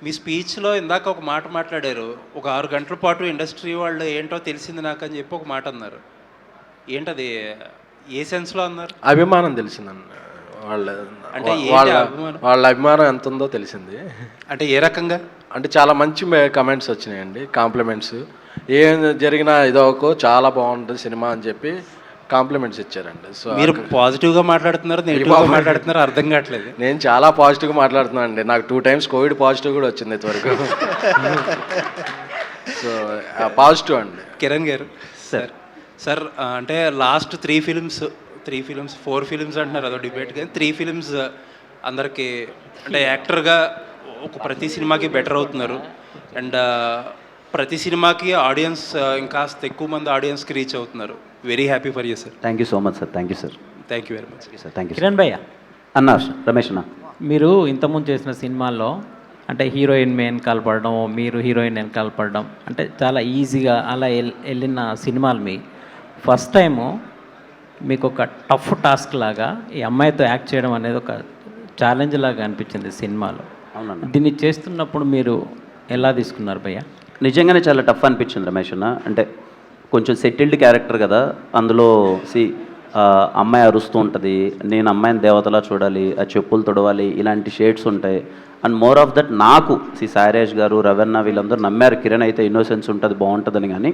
మీ స్పీచ్లో ఇందాక ఒక మాట మాట్లాడారు. ఒక 6 గంటల పాటు ఇండస్ట్రీ వాళ్ళు ఏంటో తెలిసింది నాకు అని చెప్పి ఒక మాట అన్నారు. ఏంటది? ఏ సెన్స్లో అన్నారు? అభిమానం తెలిసిందన్న అంటే వాళ్ళ అభిమానం ఎంత ఉందో తెలిసింది. అంటే ఏ రకంగా? అంటే చాలా మంచి కమెంట్స్ వచ్చినాయండి, కాంప్లిమెంట్స్. ఏం జరిగినా ఇదోకో చాలా బాగుంటుంది సినిమా అని చెప్పి కాంప్లిమెంట్స్ ఇచ్చారండి. సో మీరు పాజిటివ్గా మాట్లాడుతున్నారు, నెగిటివ్గా మాట్లాడుతున్నారు, అర్థం కావట్లేదు. నేను చాలా పాజిటివ్గా మాట్లాడుతున్నాను అండి. నాకు 2 times కోవిడ్ పాజిటివ్ కూడా వచ్చింది ఇంతవరకు. సో పాజిటివ్ అండి. కిరణ్ గారు సార్ అంటే లాస్ట్ 3 ఫిలిమ్స్ 4 ఫిలిమ్స్ అంటున్నారు, అదో డిబేట్. కానీ 3 ఫిలిమ్స్ అందరికీ అంటే యాక్టర్గా ప్రతి సినిమాకి బెటర్ అవుతున్నారు. అండ్ ప్రతి సినిమాకి ఆడియన్స్ ఇంకాస్త ఎక్కువ మంది ఆడియన్స్కి రీచ్ అవుతున్నారు. Very happy for you sir. Thank you so much sir. Thank you sir. Thank you very much sir. Thank you Kiran భయ్య అన్నా. రమేష్ అన్న, మీరు ఇంతకుముందు చేసిన సినిమాల్లో అంటే హీరోయిన్ వెనకాల పడడం, మీరు హీరోయిన్ వెనకాల పడడం అంటే చాలా ఈజీగా అలా వెళ్ళిన సినిమాలు మీ ఫస్ట్ టైము మీకు ఒక టఫ్ టాస్క్ లాగా ఈ అమ్మాయితో యాక్ట్ చేయడం అనేది ఒక ఛాలెంజ్ లాగా అనిపించింది సినిమాలో. అవునన్నా. దీన్ని చేస్తున్నప్పుడు మీరు ఎలా తీసుకున్నారు భయ్య? నిజంగానే చాలా టఫ్ అనిపించింది రమేష్ అన్న. అంటే కొంచెం సెటిల్డ్ క్యారెక్టర్ కదా, అందులో అమ్మాయి అరుస్తూ ఉంటుంది, నేను అమ్మాయిని దేవతలా చూడాలి, ఆ చెప్పులు తొడవాలి, ఇలాంటి షేడ్స్ ఉంటాయి. అండ్ మోర్ ఆఫ్ దట్ నాకు సాయిరాజ్ గారు, రవణ వీళ్ళందరూ నమ్మారు కిరణ్ అయితే ఇన్నోసెన్స్ ఉంటుంది బాగుంటుందని. కానీ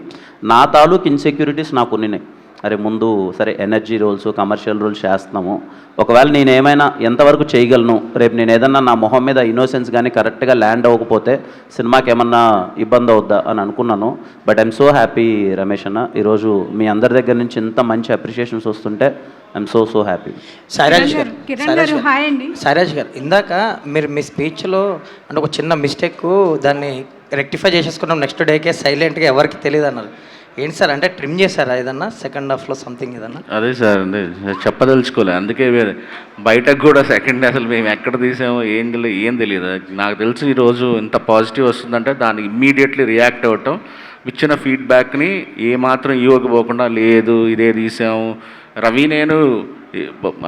నా తాలూకు ఇన్సెక్యూరిటీస్ నాకు ఉన్నాయి. అరే ముందు సరే ఎనర్జీ రోల్స్, కమర్షియల్ రోల్స్ చేస్తున్నాము, ఒకవేళ నేను ఏమైనా ఎంతవరకు చేయగలను, రేపు నేను ఏదన్నా నా మొహం మీద ఇన్నోసెన్స్ కానీ కరెక్ట్గా ల్యాండ్ అవ్వకపోతే సినిమాకి ఏమన్నా ఇబ్బంది అవుద్దా అని అనుకున్నాను. But I'm so happy Ramesh అన్న, ఈరోజు మీ అందరి దగ్గర నుంచి ఇంత మంచి అప్రిషియేషన్స్ వస్తుంటే ఐఎమ్ సో హ్యాపీ. సాయిరాజ్ గారు ఇందాక మీరు మీ స్పీచ్లో అంటే ఒక చిన్న మిస్టేక్ దాన్ని రెక్టిఫై చేసేసుకున్నాం, నెక్స్ట్ డేకే సైలెంట్గా ఎవరికి తెలియదు అన్నారు. ఏంటి సార్ అంటే ట్రిమ్ చేశారా ఏదన్నా సెకండ్ హాఫ్లో సంథింగ్ ఏదన్నా? అదే సార్ అంటే చెప్పదలుచుకోలే, అందుకే బయటకు కూడా సెకండ్ అసలు మేము ఎక్కడ తీసామో ఏం తెలియదు. నాకు తెలిసి ఈరోజు ఇంత పాజిటివ్ వస్తుందంటే దానికి ఇమ్మీడియట్లీ రియాక్ట్ అవ్వటం, ఇచ్చిన ఫీడ్బ్యాక్ని ఏమాత్రం ఇవ్వకపోకుండా లేదు ఇదే తీసాము. రవి నేను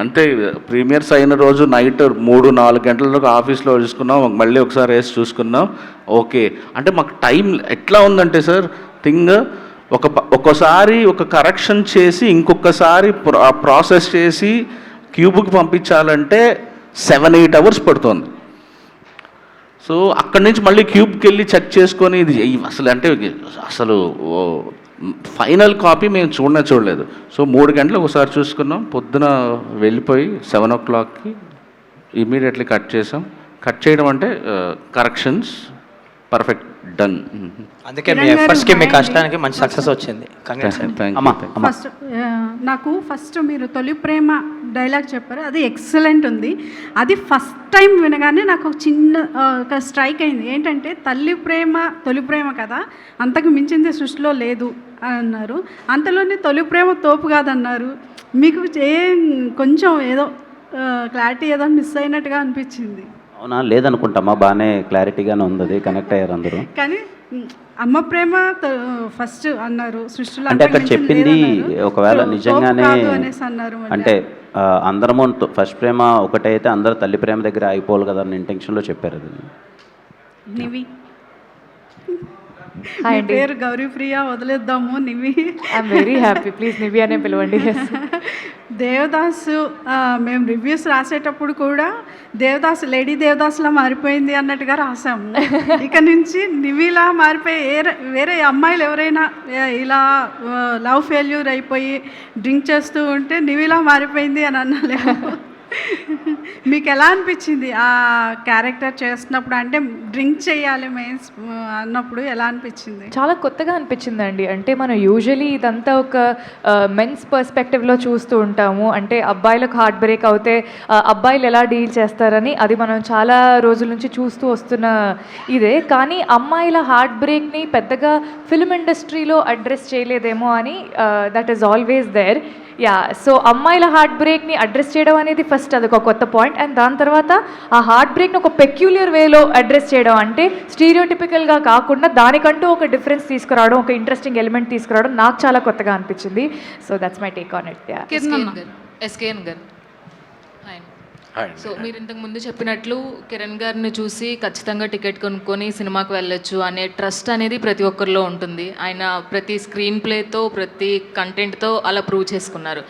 అంతే ప్రీమియర్స్ అయిన రోజు నైట్ 3-4 గంటలకు ఆఫీస్లో చూసుకున్నాం, మళ్ళీ ఒకసారి వేసి చూసుకున్నాం. ఓకే అంటే మాకు టైం ఎట్లా ఉందంటే సార్ థింగ్ ఒక్కోసారి ఒక కరెక్షన్ చేసి ఇంకొకసారి ప్రాసెస్ చేసి క్యూబ్కి పంపించాలంటే 7-8 అవర్స్ పడుతుంది. సో అక్కడి నుంచి మళ్ళీ క్యూబ్కి వెళ్ళి చెక్ చేసుకొని ఇది అసలు అంటే అసలు ఫైనల్ కాపీ మేము చూడలేదు. సో 3 గంటలకు ఒకసారి చూసుకున్నాం, పొద్దున వెళ్ళిపోయి 7 o'clockకి ఇమీడియట్లీ కట్ చేసాం. కట్ చేయడం అంటే కరెక్షన్స్ పర్ఫెక్ట్ డన్. అందుకే మీ ఎఫర్ట్స్కి మీ కష్టానికి మంచి సక్సెస్ వచ్చింది. నాకు ఫస్ట్ మీరు తొలి ప్రేమ డైలాగ్ చెప్పారు, అది ఎక్సలెంట్ ఉంది. అది ఫస్ట్ టైం వినగానే నాకు ఒక చిన్న ఒక స్ట్రైక్ అయింది. ఏంటంటే తొలి ప్రేమ కదా, అంతకు మించింది సృష్టిలో లేదు అని అన్నారు. అంతలోనే తొలి ప్రేమ తోపు కాదన్నారు. మీకు కొంచెం ఏదో క్లారిటీ ఏదో మిస్ అయినట్టుగా అనిపించింది. అవునా లేదనుకుంటామా, బాగానే క్లారిటీగానే ఉంది, అది కనెక్ట్ అయ్యారు అందరూ. కానీ అమ్మ ప్రేమ ఫస్ట్ అన్నారు, సృష్టిలో అంటే అక్కడ చెప్పింది ఒకవేళ నిజంగానే అనేసి అన్నారు. అంటే అందరము ఫస్ట్ ప్రేమ ఒకటైతే అందరూ తల్లి ప్రేమ దగ్గర ఆగిపోవాలి కదా అన్న ఇంటెన్షన్లో చెప్పారు అది. నివి పేరు గౌరీ ప్రియ, వదిలేద్దాము నివి. ఐఎమ్ వెరీ హ్యాపీ, ప్లీజ్ నివి అనే పిలవండి. దేవదాసు మేము రివ్యూస్ రాసేటప్పుడు కూడా దేవదాసు లేడీ దేవదాసులా మారిపోయింది అన్నట్టుగా రాసాము. ఇక నుంచి నివిలా మారిపోయి వేరే అమ్మాయిలు ఎవరైనా ఇలా లవ్ ఫెయిల్యూర్ అయిపోయి డ్రింక్ చేస్తూ ఉంటే నివిలా మారిపోయింది అని అన్నలేము. మీకు ఎలా అనిపించింది ఆ క్యారెక్టర్ చేస్తున్నప్పుడు? అంటే డ్రింక్ చేయాలి మెయిన్స్ అన్నప్పుడు ఎలా అనిపించింది? చాలా కొత్తగా అనిపించిందండి. అంటే మనం యూజువలీ ఇదంతా ఒక మెన్స్ పర్స్పెక్టివ్లో చూస్తూ ఉంటాము. అంటే అబ్బాయిలకు హార్ట్ బ్రేక్ అవుతే అబ్బాయిలు ఎలా డీల్ చేస్తారని, అది మనం చాలా రోజుల నుంచి చూస్తూ వస్తున్న ఇదే. కానీ అమ్మాయిల హార్ట్ బ్రేక్ని పెద్దగా ఫిల్మ్ ఇండస్ట్రీలో అడ్రస్ చేయలేదేమో అని, that is always there. Yeah, so అమ్మాయిల హార్ట్ బ్రేక్ని అడ్రస్ చేయడం అనేది ఫస్ట్ అదొక కొత్త పాయింట్. అండ్ దాని తర్వాత ఆ హార్ట్ బ్రేక్ని ఒక పెక్యులర్ వేలో అడ్రస్ చేయడం, అంటే స్టీరియోటిపికల్గా కాకుండా దానికంటూ ఒక డిఫరెన్స్ తీసుకురావడం, ఒక ఇంట్రెస్టింగ్ ఎలిమెంట్ తీసుకురావడం నాకు చాలా కొత్తగా అనిపించింది. So that's my take on it. SKN గారు, సో మీరు ఇంతకు ముందు చెప్పినట్లు కిరణ్ గారిని చూసి ఖచ్చితంగా టికెట్ కొనుక్కొని సినిమాకి వెళ్ళొచ్చు అనే ట్రస్ట్ అనేది ప్రతి ఒక్కరిలో ఉంటుంది. ఆయన ప్రతి స్క్రీన్ ప్లేతో, ప్రతి కంటెంట్తో అలా ప్రూవ్ చేసుకున్నారు.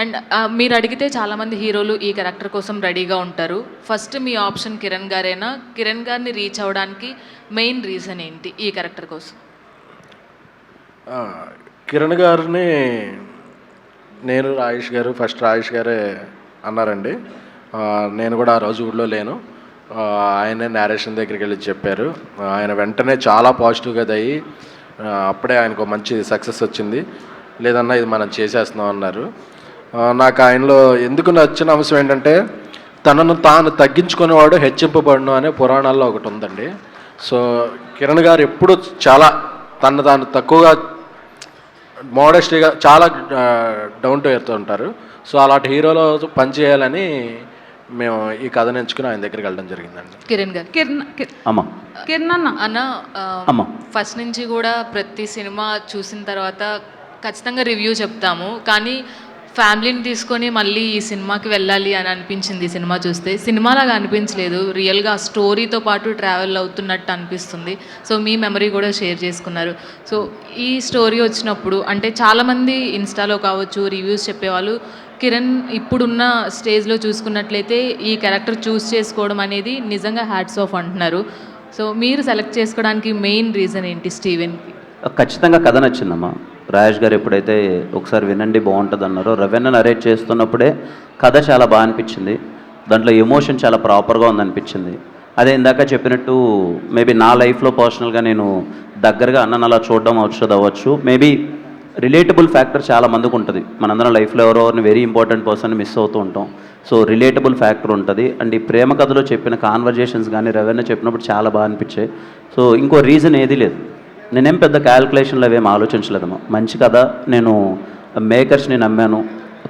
అండ్ మీరు అడిగితే చాలామంది హీరోలు ఈ క్యారెక్టర్ కోసం రెడీగా ఉంటారు. ఫస్ట్ మీ ఆప్షన్ కిరణ్ గారేనా? కిరణ్ గారిని రీచ్ అవ్వడానికి మెయిన్ రీజన్ ఏంటి ఈ క్యారెక్టర్ కోసం? కిరణ్ గారిని నేను, రాజేష్ గారు, ఫస్ట్ రాజేష్ గారే అన్నారండి. నేను కూడా ఆ రోజు ఊళ్ళో లేను, ఆయనే నేరేషన్ దగ్గరికి వెళ్ళి చెప్పారు. ఆయన వెంటనే చాలా పాజిటివ్గా అయ్యి అప్పుడే ఆయనకు మంచి సక్సెస్ వచ్చింది. లేదన్నా ఇది మనం చేసేస్తున్నాం అన్నారు. నాకు ఆయనలో ఎందుకు నచ్చిన అంశం ఏంటంటే, తనను తాను తగ్గించుకునేవాడు హెచ్చింపబడును అనే పురాణాల్లో ఒకటి ఉందండి. సో కిరణ్ గారు ఎప్పుడు చాలా తాను తక్కువగా మోడెస్ట్గా చాలా డౌన్ టు ఎర్త్ ఉంటారు. సో అలాంటి హీరోలో పనిచేయాలని మేము ఈ కథను ఎంచుకుని ఆయన దగ్గరికి వెళ్ళడం జరిగిందండి. కిరణ్ గారు, కిరణ్ అన్న ఫస్ట్ నుంచి కూడా ప్రతి సినిమా చూసిన తర్వాత ఖచ్చితంగా రివ్యూ చెప్తాము, కానీ ఫ్యామిలీని తీసుకొని మళ్ళీ ఈ సినిమాకి వెళ్ళాలి అని అనిపించింది. ఈ సినిమా చూస్తే సినిమాలాగా అనిపించలేదు, రియల్గా స్టోరీతో పాటు ట్రావెల్ అవుతున్నట్టు అనిపిస్తుంది. సో మీ మెమరీ కూడా షేర్ చేసుకున్నారు. సో ఈ స్టోరీ వచ్చినప్పుడు అంటే చాలామంది ఇన్స్టాలో కావచ్చు రివ్యూస్ చెప్పేవాళ్ళు కిరణ్ ఇప్పుడున్న స్టేజ్లో చూసుకున్నట్లయితే ఈ క్యారెక్టర్ చూస్ చేసుకోవడం అనేది నిజంగా హ్యాట్స్ ఆఫ్ అంటున్నారు. సో మీరు సెలెక్ట్ చేసుకోవడానికి మెయిన్ రీజన్ ఏంటి స్టీవెన్కి? ఖచ్చితంగా కథ నచ్చిందమ్మా. రాజేష్ గారు ఎప్పుడైతే ఒకసారి వినండి బాగుంటుంది అన్నారో, రవెన్న నరేట్ చేస్తున్నప్పుడే కథ చాలా బాగా అనిపించింది. దాంట్లో ఎమోషన్ చాలా ప్రాపర్గా ఉందనిపించింది. అదే ఇందాక చెప్పినట్టు మేబీ నా లైఫ్లో పర్సనల్గా నేను దగ్గరగా అన్నను అలా చూడడం అవ్వచ్చు. మేబీ రిలేటబుల్ ఫ్యాక్టర్ చాలా మందికి ఉంటుంది. మనందరం లైఫ్లో ఎవరోని వెరీ ఇంపార్టెంట్ పర్సన్ మిస్ అవుతూ ఉంటాం. సో రిలేటబుల్ ఫ్యాక్టర్ ఉంటుంది. అండ్ ఈ ప్రేమ కథలో చెప్పిన కాన్వర్జేషన్స్ కానీ రవెన్న చెప్పినప్పుడు చాలా బాగా అనిపించాయి. సో ఇంకో రీజన్ ఏది లేదు, నేనేం పెద్ద క్యాల్కులేషన్లు అవేం ఆలోచించలేదమ్మా. మంచి కథ, నేను మేకర్స్ని నమ్మాను,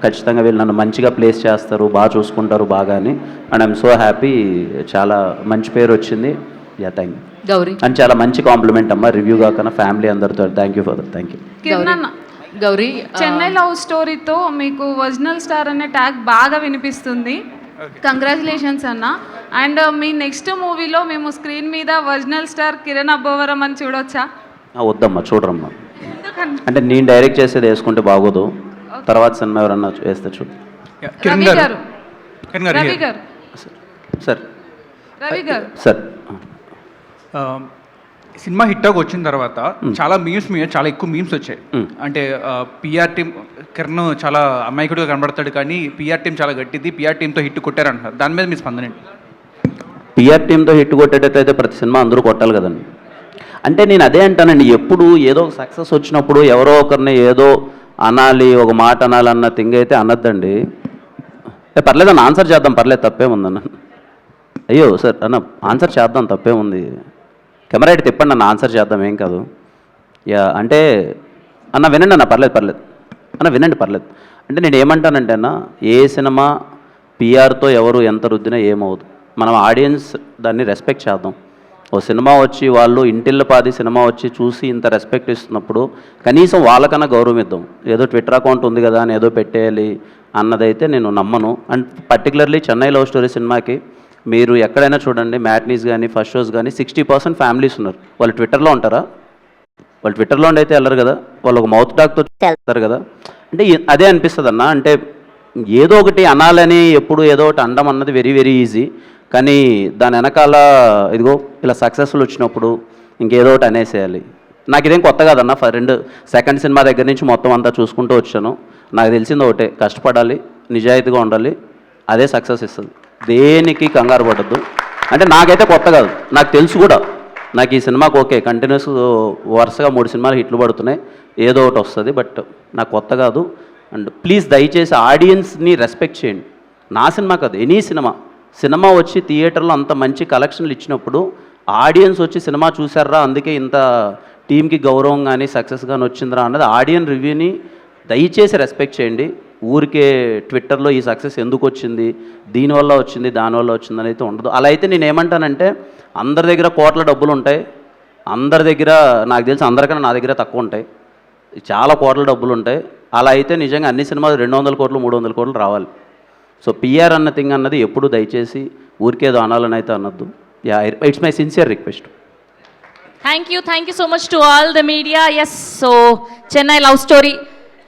ఖచ్చితంగా వీళ్ళు నన్ను మంచిగా ప్లేస్ చేస్తారు, బాగా చూసుకుంటారు బాగా అని. అండ్ ఐఎమ్ సో హ్యాపీ, చాలా మంచి పేరు వచ్చింది. Yeah, thank you Gauri. And చాలా మంచి కాంప్లిమెంట్ అమ్మా, రివ్యూ కాకన్నా ఫ్యామిలీ అందరితో. Thank you for that. Thank you. Gauri, Chennai love స్టోరీతో మీకు ఒరిజినల్ స్టార్ అనే ట్యాగ్ బాగా వినిపిస్తుంది. కంగ్రాచులేషన్స్ అన్న. అండ్ మీ నెక్స్ట్ మూవీలో మేము స్క్రీన్ మీద ఒరిజినల్ స్టార్ కిరణ్ అబ్బవరం అని చూడొచ్చా? వద్దమ్మా, చూడరమ్మా. అంటే నేను డైరెక్ట్ చేసేది వేసుకుంటే బాగోదు, తర్వాత సినిమా ఎవరన్నా వేస్తే చూడు. రవి గారు సార్ సార్ సినిమా హిట్ అవ్వక వచ్చిన తర్వాత చాలా మీమ్స్ మీద చాలా ఎక్కువ మీమ్స్ వచ్చాయి. అంటే పిఆర్ టీమ్ కిరణ్ చాలా అమాయకుడిగా కనబడతాడు, కానీ పిఆర్ టీం చాలా గట్టిది, పిఆర్ టీంతో హిట్ కొట్టారంటున్నారు. దాని మీద మీ స్పందన ఏంటి? పిఆర్ టీంతో హిట్ కొట్టేటట్టయితే ప్రతి సినిమా అందరూ కొట్టాలి కదండి. అంటే నేను అదే అంటానండి, ఎప్పుడు ఏదో సక్సెస్ వచ్చినప్పుడు ఎవరో ఒకరిని ఏదో అనాలి, ఒక మాట అనాలన్న థింగ్ అయితే అనొద్దండి. పర్లేదు అన్న, ఆన్సర్ చేద్దాం, పర్లేదు తప్పేముందన్న. అయ్యో సార్ అన్న, ఆన్సర్ చేద్దాం తప్పేముంది, కెమెరా అయితే తిప్పండి అన్న, ఆన్సర్ చేద్దాం, ఏం కాదు. యా, అంటే అన్న వినండి అన్న, పర్లేదు అన్న వినండి పర్లేదు. అంటే నేను ఏమంటానంటే అన్న, ఏ సినిమా పిఆర్తో ఎవరు ఎంత రుద్దినా ఏమవుదు, మనం ఆడియన్స్ దాన్ని రెస్పెక్ట్ చేద్దాం. ఓ సినిమా వచ్చి వాళ్ళు ఇంటిల్లపాది సినిమా వచ్చి చూసి ఇంత రెస్పెక్ట్ ఇస్తున్నప్పుడు కనీసం వాళ్ళకన్నా గౌరవం ఇద్దాం. ఏదో ట్విట్టర్ అకౌంట్ ఉంది కదా అని ఏదో పెట్టేయాలి అన్నదైతే నేను నమ్మను. And particularly Chennai love story సినిమాకి మీరు ఎక్కడైనా చూడండి, మ్యాట్నీస్ కానీ ఫస్ట్ షోస్ కానీ 60% ఫ్యామిలీస్ ఉన్నారు. వాళ్ళు ట్విట్టర్లో ఉంటారా? వాళ్ళు ట్విట్టర్లో అయితే వెళ్ళరు కదా, వాళ్ళు ఒక మౌత్ టాక్తో వెళ్తారు కదా. అంటే అదే అనిపిస్తుంది అన్న, అంటే ఏదో ఒకటి అనాలని ఎప్పుడు ఏదో ఒకటి అనడం అన్నది వెరీ వెరీ ఈజీ. కానీ దాని వెనకాల ఇదిగో ఇలా సక్సెస్ఫుల్ వచ్చినప్పుడు ఇంకేదో ఒకటి అనేసేయాలి. నాకు ఇదేం కొత్త కాదన్న, సెకండ్ సినిమా దగ్గర నుంచి మొత్తం అంతా చూసుకుంటూ వచ్చాను. నాకు తెలిసింది ఒకటే, కష్టపడాలి, నిజాయితీగా ఉండాలి, అదే సక్సెస్ ఇస్తుంది. దేనికి కంగారు పడద్దు. అంటే నాకైతే కొత్త కాదు, నాకు తెలుసు కూడా. నాకు ఈ సినిమాకి ఓకే కంటిన్యూస్ వరుసగా 3 సినిమాలు హిట్లు పడుతున్నాయి, ఏదో ఒకటి వస్తుంది. బట్ నాకు కొత్త కాదు. అండ్ ప్లీజ్ దయచేసి ఆడియన్స్ని రెస్పెక్ట్ చేయండి. నా సినిమా కాదు, ఎనీ సినిమా వచ్చి థియేటర్లో అంత మంచి కలెక్షన్లు ఇచ్చినప్పుడు ఆడియన్స్ వచ్చి సినిమా చూసారా, అందుకే ఇంత టీంకి గౌరవం కానీ సక్సెస్ కానీ వచ్చిందిరా అన్నది ఆడియన్ రివ్యూని దయచేసి రెస్పెక్ట్ చేయండి. ఊరికే ట్విట్టర్లో ఈ సక్సెస్ ఎందుకు వచ్చింది, దీనివల్ల వచ్చింది, దానివల్ల వచ్చింది అని అయితే ఉండదు. అలా అయితే నేను ఏమంటానంటే, అందరి దగ్గర కోట్ల డబ్బులు ఉంటాయి, అందరి దగ్గర నాకు తెలిసి అందరికన్నా నా దగ్గర తక్కువ ఉంటాయి, చాలా కోట్ల డబ్బులు ఉంటాయి. అలా అయితే నిజంగా అన్ని సినిమాలు 200 కోట్లు 300 కోట్లు రావాలి. సో పిఆర్ అన్న థింగ్ అన్నది ఎప్పుడు దయచేసి ఊరికేదో అనాలని అయితే అనొద్దు. It's my sincere request. Thank you so much to all the media. Yes, so Chennai love story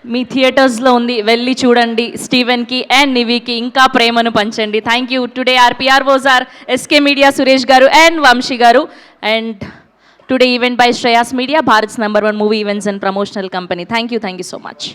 మీ థియేటర్స్లో ఉంది, వెళ్ళి చూడండి. స్టీవెన్కి అండ్ నివికి ఇంకా ప్రేమను పంచండి. Thank you. టుడే ఆర్పిఆర్ వోజార్ SK media Suresh garu and Vamsi garu. And today event by Shreyas media, Bharat's #1 movie events and promotional company. Thank you so much.